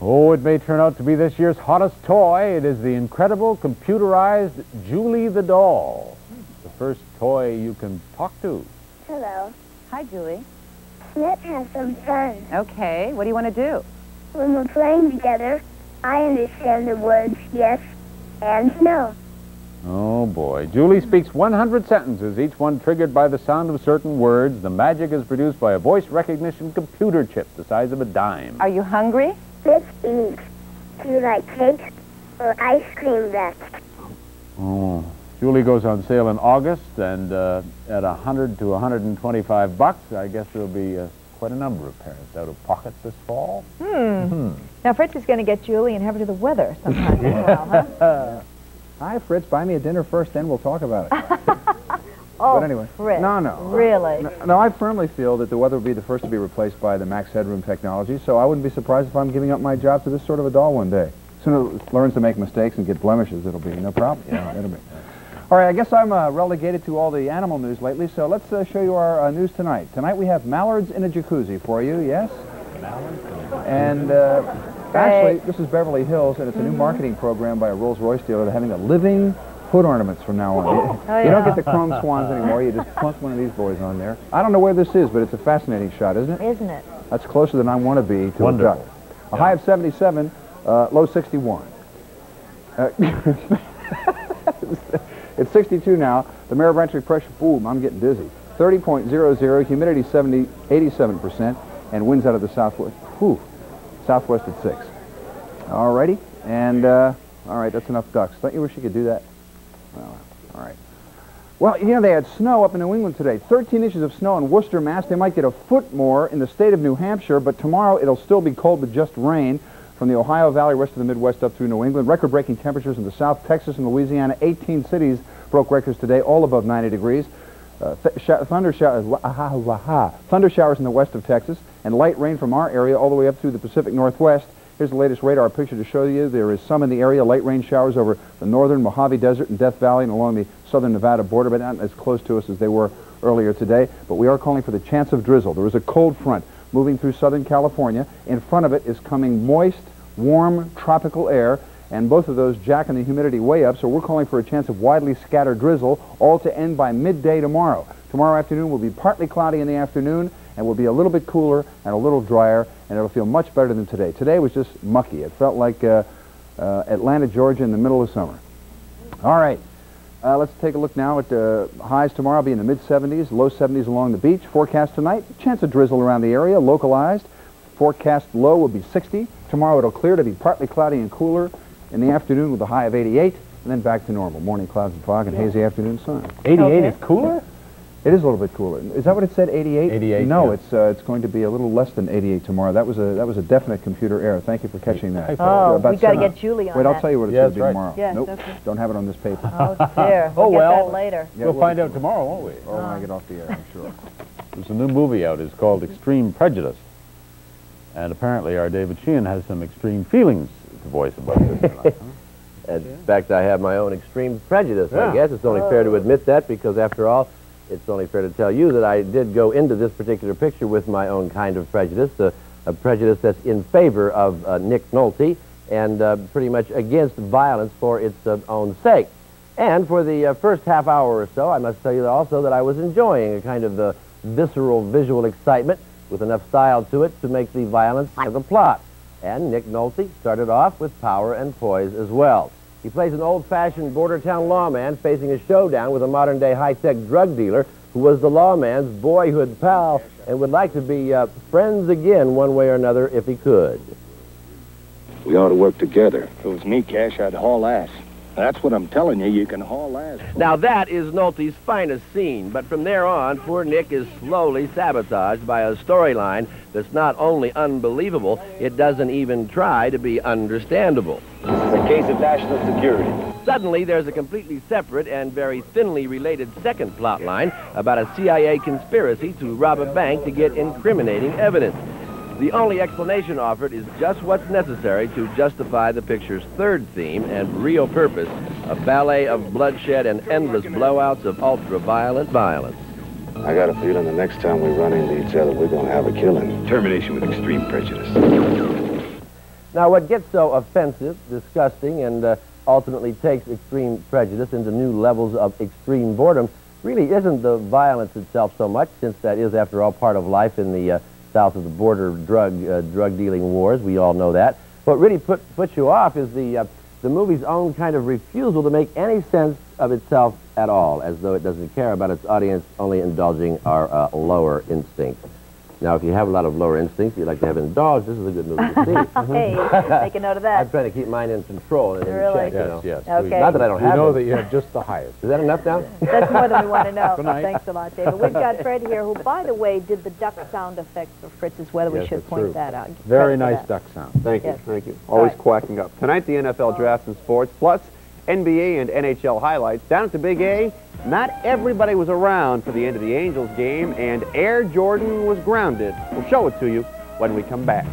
Oh, it may turn out to be this year's hottest toy. It is the incredible computerized Julie the doll. The first toy you can talk to. Hello. Hi, Julie. Let's have some fun. Okay, what do you want to do? When we're playing together, I understand the words yes and no. Oh, boy. Julie speaks 100 sentences, each one triggered by the sound of certain words. The magic is produced by a voice recognition computer chip the size of a dime. Are you hungry? Let's eat. Do you like cake or ice cream best? Oh. Julie goes on sale in August, and at $100 to $125, I guess there'll be quite a number of parents out of pocket this fall. Now, Fritz is going to get Julie and have her to the weather sometime in a while, huh? Hi, Fritz. Buy me a dinner first, then we'll talk about it. Oh, but anyway, Fritz. No. Really? No, I firmly feel that the weather will be the first to be replaced by the max headroom technology, so I wouldn't be surprised if I'm giving up my job to this sort of a doll one day. As soon as it learns to make mistakes and get blemishes, it'll be no problem. Yeah, it'll be. All right, I guess I'm relegated to all the animal news lately, so let's show you our news tonight. Tonight we have mallards in a jacuzzi for you, yes? And actually, this is Beverly Hills, and it's a new marketing program by a Rolls-Royce dealer. They're having a living foot ornaments from now on. You don't get the chrome swans anymore. You just plunk one of these boys on there. I don't know where this is, but it's a fascinating shot, isn't it? Isn't it? That's closer than I want to be to Wonderful. a duck. A high of 77, low 61. It's 62 now. The barometric pressure, boom, I'm getting dizzy. 30.00, humidity 87%, and winds out of the southwest. Southwest at 6. All righty, and all right, that's enough ducks. Don't you wish you could do that? Well, all right. Well, you know, they had snow up in New England today. 13 inches of snow in Worcester, Mass. They might get a foot more in the state of New Hampshire, but tomorrow it'll still be cold with just rain. From the Ohio Valley, rest of the Midwest up through New England. Record-breaking temperatures in the South, Texas, and Louisiana. 18 cities broke records today, all above 90 degrees. Thunder showers in the west of Texas, and light rain from our area all the way up through the Pacific Northwest. Here's the latest radar picture to show you. There is some in the area, light rain showers over the northern Mojave Desert and Death Valley and along the southern Nevada border, but not as close to us as they were earlier today. But we are calling for the chance of drizzle. There is a cold front moving through Southern California. In front of it is coming moist, warm, tropical air, and both of those jacking the humidity way up, so we're calling for a chance of widely scattered drizzle, all to end by midday tomorrow. Tomorrow afternoon will be partly cloudy in the afternoon, and will be a little bit cooler and a little drier, and it'll feel much better than today. Today was just mucky. It felt like Atlanta, Georgia in the middle of summer. All right. Let's take a look now at highs tomorrow. Be in the mid-70s, low 70s along the beach. Forecast tonight, chance of drizzle around the area, localized. Forecast low will be 60. Tomorrow it'll clear to be partly cloudy and cooler in the afternoon with a high of 88, and then back to normal. Morning clouds and fog and hazy afternoon sun. 88 is cooler? It is a little bit cooler. Is that what it said, 88? 88, no, yeah. It's going to be a little less than 88 tomorrow. That was a definite computer error. Thank you for catching that. Oh, we've got to get Julie on Wait, that. I'll tell you what it's Yeah, going to be that's right. tomorrow. Yes, Nope, okay. don't have it on this paper. Oh, dear. Oh, We'll well. get that later. Yeah, We'll find out tomorrow, won't we? Or when I get off the air, I'm sure. There's a new movie out. It's called Extreme Prejudice. And apparently our David Sheehan has some extreme feelings to voice about this tonight, huh? In fact, I have my own extreme prejudice, I guess. It's only fair to admit that because, after all, it's only fair to tell you that I did go into this particular picture with my own kind of prejudice, a prejudice that's in favor of Nick Nolte and pretty much against violence for its own sake. And for the first half hour or so, I must tell you also that I was enjoying a kind of visceral visual excitement with enough style to it to make the violence of the plot. And Nick Nolte started off with power and poise as well. He plays an old-fashioned border town lawman facing a showdown with a modern-day high-tech drug dealer who was the lawman's boyhood pal and would like to be friends again one way or another if he could. We ought to work together. If it was me, Cash, I'd haul ass. That's what I'm telling you, you can haul ass. Now that is Nolte's finest scene, but from there on, poor Nick is slowly sabotaged by a storyline that's not only unbelievable, it doesn't even try to be understandable. This is a case of national security. Suddenly, there's a completely separate and very thinly related second plot line about a CIA conspiracy to rob a bank to get incriminating evidence. The only explanation offered is just what's necessary to justify the picture's third theme and real purpose, a ballet of bloodshed and endless blowouts of ultra-violent violence. I got a feeling the next time we run into each other, we're going to have a killing. Termination with extreme prejudice. Now, what gets so offensive, disgusting, and ultimately takes extreme prejudice into new levels of extreme boredom really isn't the violence itself so much, since that is, after all, part of life in the south of the border drug-dealing wars. We all know that. What really puts you off is the movie's own kind of refusal to make any sense of itself at all, as though it doesn't care about its audience, only indulging our lower instincts. Now, if you have a lot of lower instincts you'd like to have indulged, this is a good movie to see. Hey, make a note of that. I'm trying to keep mine in control and in Really? check, you know. Yes. Okay. Not that I don't have You know it. that you have just the highest. Is that enough now? That's more than we want to know. Good night. Thanks a lot, David. We've got Fred here, who, by the way, did the duck sound effects for Fritz's weather. We Yes, should that's point true. that out. Very Credit for nice that. duck sound. Thank you, Yes. thank you. Always right. quacking up. Tonight, the NFL draft and sports, plus NBA and NHL highlights. Down at the Big A, not everybody was around for the end of the Angels game, and Air Jordan was grounded. We'll show it to you when we come back.